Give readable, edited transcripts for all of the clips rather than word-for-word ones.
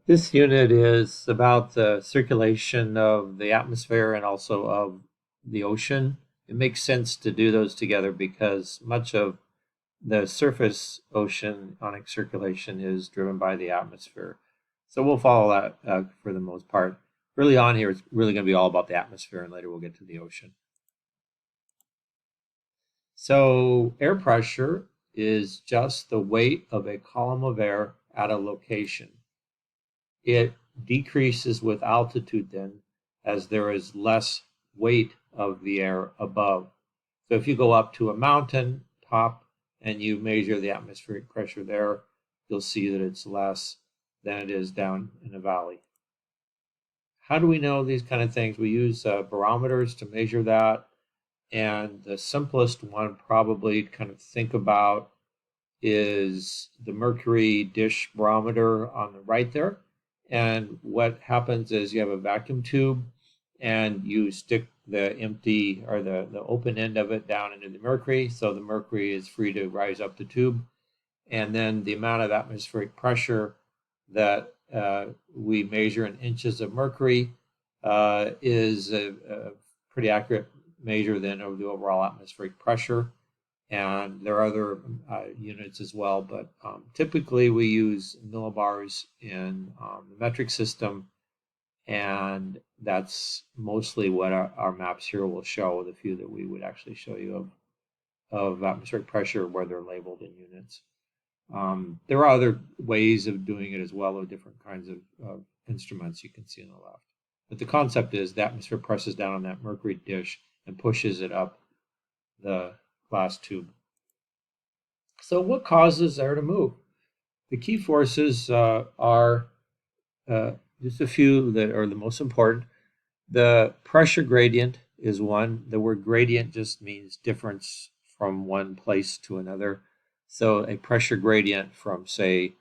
This unit is about the circulation of the atmosphere and also of the ocean. It makes sense to do those together because much of the surface oceanic circulation is driven by the atmosphere. So we'll follow that for the most part. Early on here, it's really going to be all about the atmosphere, and later we'll get to the ocean. So air pressure is just the weight of a column of air at a location. It decreases with altitude then as there is less weight of the air above. So if you go up to a mountain top and you measure the atmospheric pressure there, you'll see that it's less than it is down in a valley. How do we know these kind of things? We use barometers to measure that. And the simplest one probably to kind of think about is the mercury dish barometer on the right there. And what happens is you have a vacuum tube and you stick the empty or the open end of it down into the mercury. So the mercury is free to rise up the tube. And then the amount of atmospheric pressure that we measure in inches of mercury is a pretty accurate measure then of the overall atmospheric pressure. And there are other units as well, but typically we use millibars in the metric system, and that's mostly what our maps here will show, the few that we would actually show you of atmospheric pressure where they're labeled in units. There are other ways of doing it as well, with different kinds of instruments you can see on the left. But the concept is the atmosphere presses down on that mercury dish and pushes it up the glass tube. So what causes air to move? The key forces are just a few that are the most important. The pressure gradient is one. The word gradient just means difference from one place to another. So a pressure gradient from, say,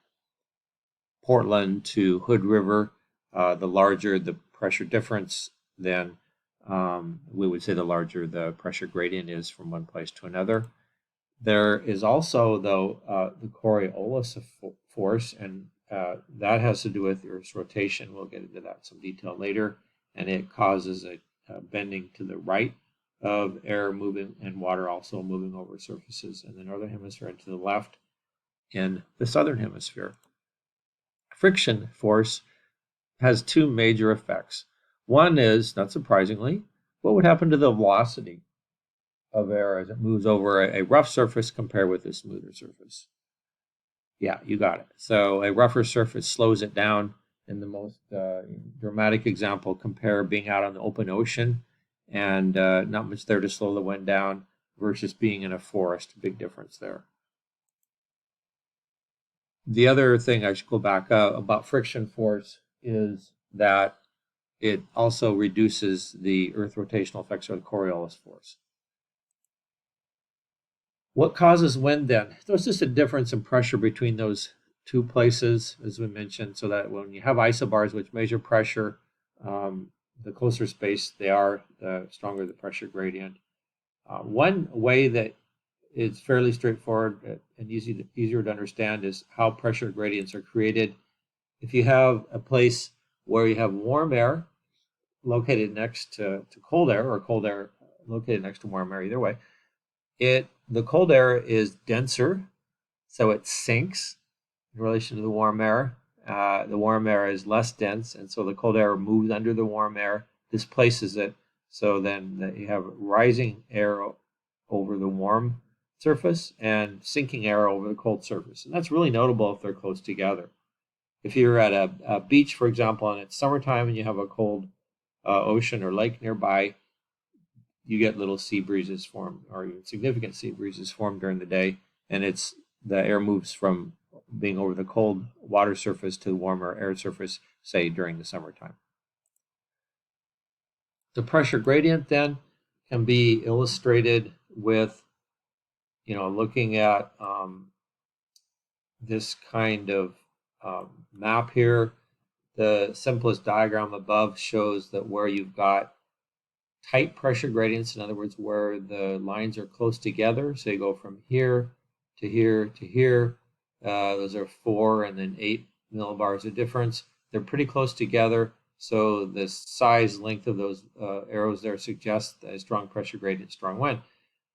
Portland to Hood River, the larger the pressure difference, then we would say the larger the pressure gradient is from one place to another. There is also, though, the Coriolis force, and that has to do with Earth's rotation. We'll get into that in some detail later. And it causes a bending to the right of air moving and water also moving over surfaces in the northern hemisphere and to the left in the southern hemisphere. Friction force has two major effects. One is, not surprisingly, what would happen to the velocity of air as it moves over a rough surface compared with a smoother surface? Yeah, you got it. So a rougher surface slows it down. In the most dramatic example, compare being out on the open ocean and not much there to slow the wind down versus being in a forest. Big difference there. The other thing I should go back about friction force is that it also reduces the Earth rotational effects or the Coriolis force. What causes wind then? There's just a difference in pressure between those two places, as we mentioned, so that when you have isobars which measure pressure, the closer spaced they are, the stronger the pressure gradient. One way that is fairly straightforward and easier to understand is how pressure gradients are created. If you have a place where you have warm air located next to cold air, or cold air located next to warm air, either way, the cold air is denser, so it sinks in relation to the warm air. The warm air is less dense, and so the cold air moves under the warm air, displaces it. So then you have rising air over the warm surface and sinking air over the cold surface. And that's really notable if they're close together. If you're at a beach, for example, and it's summertime and you have a cold ocean or lake nearby, you get little sea breezes formed, or even significant sea breezes formed during the day, and it's the air moves from being over the cold water surface to the warmer air surface, say during the summertime. The pressure gradient then can be illustrated with, looking at this kind of map here. The simplest diagram above shows that where you've got tight pressure gradients, in other words, where the lines are close together, so you go from here to here to here, those are 4 and then 8 millibars of difference. they're pretty close together. So the size length of those arrows there suggests a strong pressure gradient, strong wind.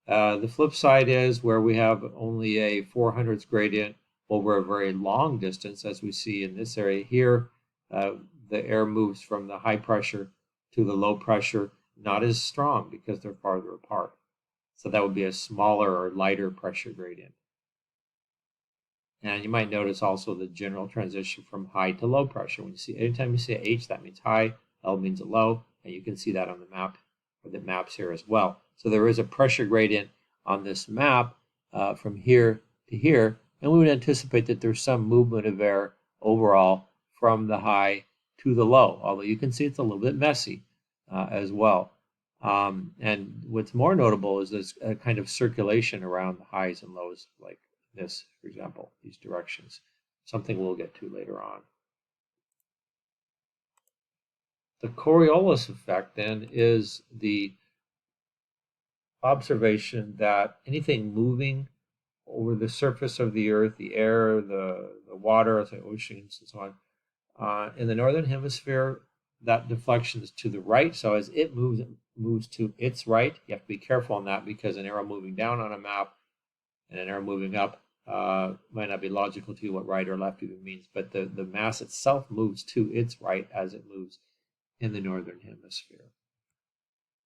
The flip side is where we have only a 400ths gradient over a very long distance, as we see in this area here. The air moves from the high pressure to the low pressure, not as strong because they're farther apart. So that would be a smaller or lighter pressure gradient. And you might notice also the general transition from high to low pressure. When you see, anytime you see H, that means high, L means low, and you can see that on the map, or the maps here as well. So there is a pressure gradient on this map from here to here, and we would anticipate that there's some movement of air overall from the high to the low, although you can see it's a little bit messy as well. And what's more notable is this kind of circulation around the highs and lows, like this, for example, these directions, something we'll get to later on. The Coriolis effect then is the observation that anything moving over the surface of the earth, the air, the water, the oceans, and so on, in the northern hemisphere, that deflection is to the right. So as it moves to its right. You have to be careful on that because an arrow moving down on a map and an arrow moving up might not be logical to you what right or left even means, but the mass itself moves to its right as it moves in the northern hemisphere.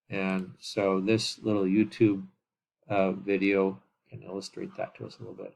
And so this little YouTube video can illustrate that to us a little bit.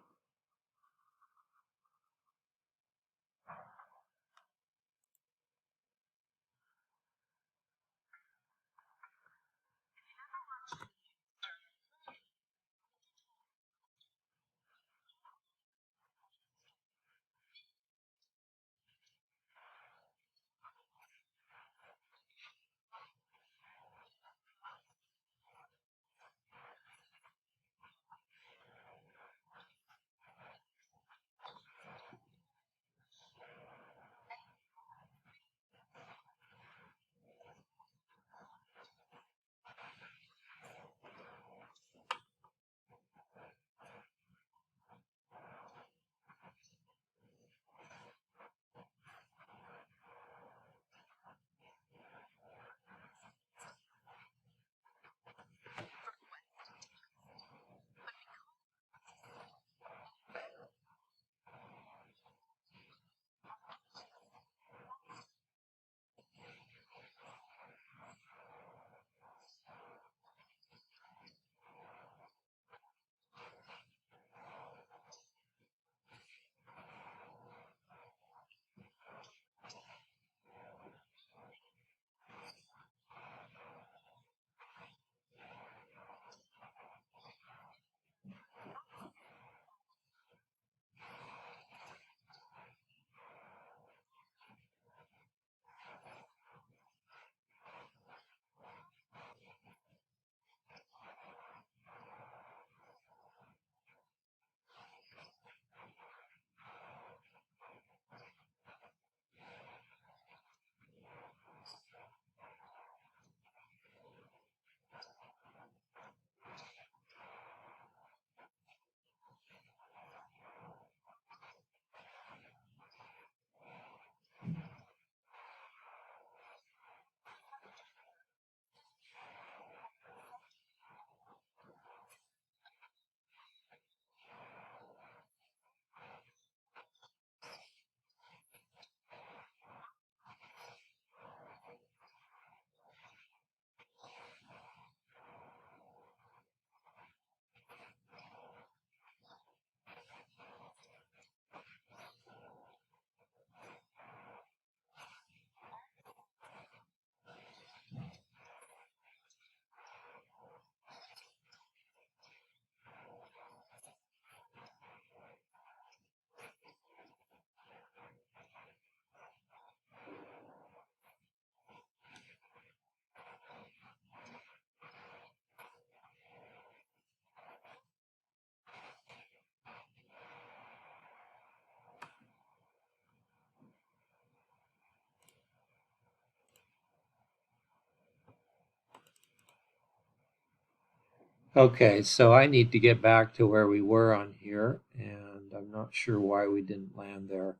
Okay, so I need to get back to where we were on here, and I'm not sure why we didn't land there.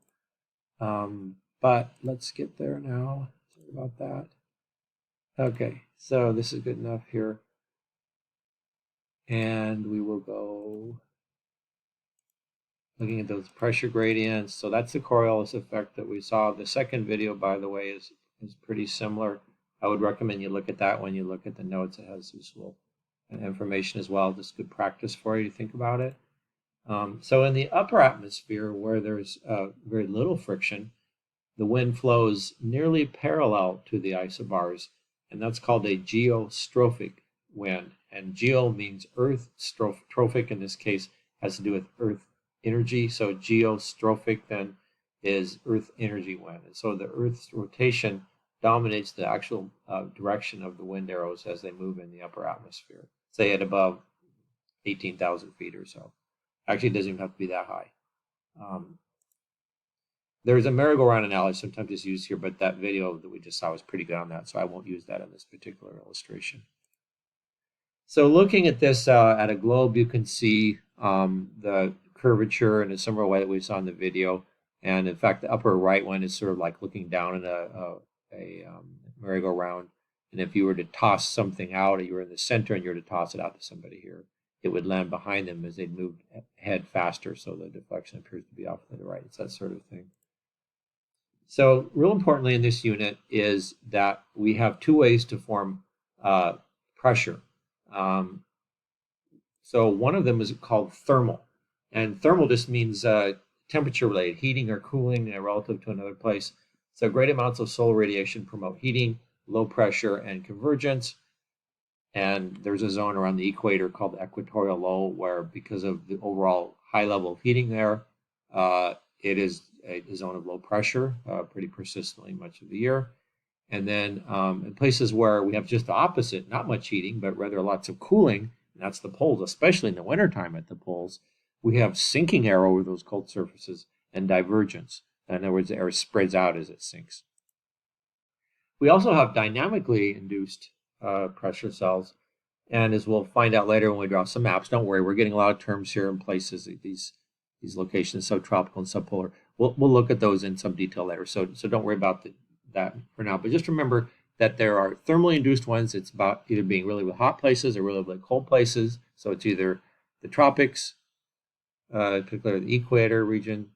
but let's get there now. Sorry about that. Okay, so this is good enough here. And we will go looking at those pressure gradients. So that's the Coriolis effect that we saw. The second video, by the way, is pretty similar. I would recommend you look at that when you look at the notes. It has useful information as well. Just good practice for you to think about it. So in the upper atmosphere, where there's very little friction, the wind flows nearly parallel to the isobars, and that's called a geostrophic wind. And geo means earth, trophic in this case has to do with earth energy. So geostrophic then is earth energy wind. And so the earth's rotation dominates the actual direction of the wind arrows as they move in the upper atmosphere, say at above 18,000 feet or so. Actually, it doesn't even have to be that high. There's a merry-go-round analogy sometimes it's used here, but that video that we just saw was pretty good on that, so I won't use that in this particular illustration. So looking at this at a globe, you can see the curvature in a similar way that we saw in the video. And in fact, the upper right one is sort of like looking down in a merry-go-round. And if you were to toss something out, or you were in the center and you were to toss it out to somebody here, it would land behind them as they moved ahead faster, so the deflection appears to be off to the right. It's that sort of thing. So real importantly in this unit is that we have two ways to form pressure. So one of them is called thermal. And thermal just means temperature related, heating or cooling relative to another place. So great amounts of solar radiation promote heating, low pressure, and convergence. And there's a zone around the equator called the equatorial low, where because of the overall high level of heating there, it is a zone of low pressure pretty persistently much of the year. And then in places where we have just the opposite, not much heating, but rather lots of cooling, and that's the poles, especially in the wintertime at the poles, we have sinking air over those cold surfaces and divergence. In other words, the air spreads out as it sinks. We also have dynamically induced pressure cells. And as we'll find out later when we draw some maps, don't worry, we're getting a lot of terms here in places, these locations, subtropical and subpolar. We'll look at those in some detail later. So don't worry about that for now. But just remember that there are thermally induced ones. It's about either being really hot places or really cold places. So it's either the tropics, particularly the equator region,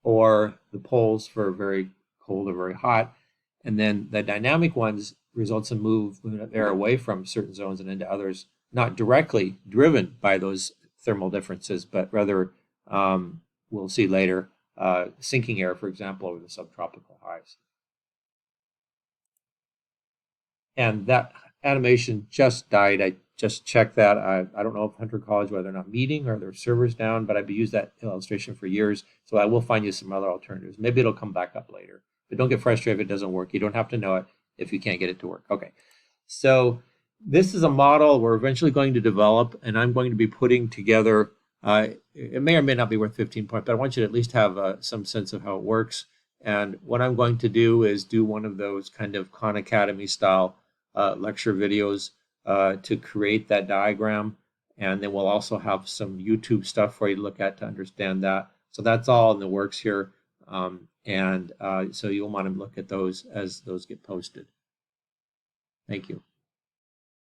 or the poles for very cold or very hot. And then the dynamic ones results in movement of air away from certain zones and into others, not directly driven by those thermal differences, but rather, we'll see later, sinking air, for example, over the subtropical highs. And that animation just died. I just checked that. I don't know if Hunter College, whether they're not meeting or their server's down, but I've used that illustration for years. So I will find you some other alternatives. Maybe it'll come back up later. But don't get frustrated if it doesn't work. You don't have to know it if you can't get it to work. Okay. So this is a model we're eventually going to develop, and I'm going to be putting together, it may or may not be worth 15 points, but I want you to at least have some sense of how it works. And what I'm going to do is do one of those kind of Khan Academy style lecture videos to create that diagram. And then we'll also have some YouTube stuff for you to look at to understand that. So that's all in the works here. So you'll want to look at those as those get posted. Thank you.